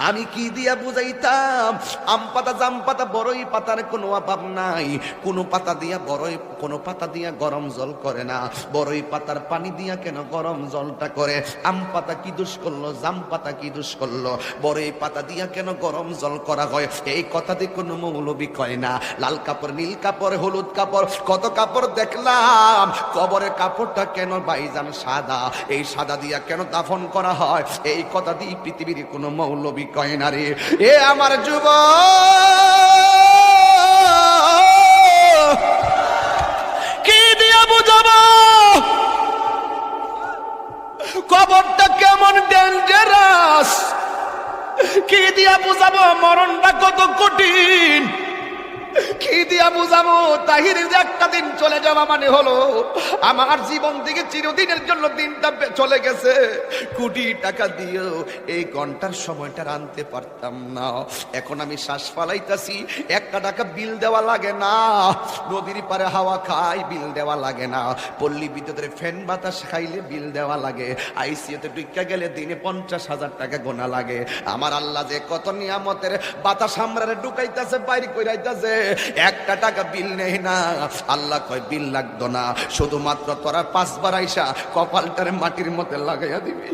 আমি কি দিয়া বুঝাইতাম? আম পাতা, জাম পাতা, বড়ই পাতার কোনো অভাব নাই। কোনো পাতা দিয়া বড়ই, কোনো পাতা দিয়া গরম জল করে না। বড়ই পাতার পানি দিয়া কেন গরম জলটা করে? আম পাতা কি দোষ করলো? জাম পাতা কি দোষ করলো? বড়ই পাতা দিয়া কেন গরম জল করা হয়? এই কথা দিয়ে কোনো মৌলবি কয় না। লাল কাপড়, নীল কাপড়, হলুদ কাপড়, কত কাপড় দেখলাম। কবরের কাপড়টা কেন ভাইজান সাদা? এই সাদা দিয়া কেন দাফন করা হয়? এই কথা দিয়ে পৃথিবীর কোনো মৌলবি কয় না রে। এ আমার যুবক, কি দিয়া বুঝাবো কবরটা কেমন ডেঞ্জারাস? কি দিয়া বুঝাবো মরণটা কত কঠিন? কি দিয়া বুঝাবো তাহির যে একটা দিন চলে যাওয়া মানে হলো আমার জীবন থেকে চিরদিনের জন্য দিনটা চলে গেছে। কোটি টাকা দিয়েও এই ঘন্টার সময়টা আনতে পারতাম না। এখন আমি শ্বাস ফালাইতাছি, একটা টাকা বিল দেওয়া লাগে না। নদীর পারে হাওয়া খাই, বিল দেওয়া লাগে না। পল্লী বিদ্যুতের ফ্যান বাতাস খাইলে বিল দেওয়া লাগে। আইসিইউতে ঢুকা গেলে দিনে 50,000 টাকা গোনা লাগে। আমার আল্লাহ যে কত নিয়ামতের বাতাস আমরারে ঢুকাইতেছে, বাইরে কইরাইতেছে, একটা টাকা বিল নেই না। আল্লাহ কয় বিল লাগতো না, শুধুমাত্র তোরা 5 বার আইসা কপালটারে মাটির মধ্যে লাগাইয়া দিবি।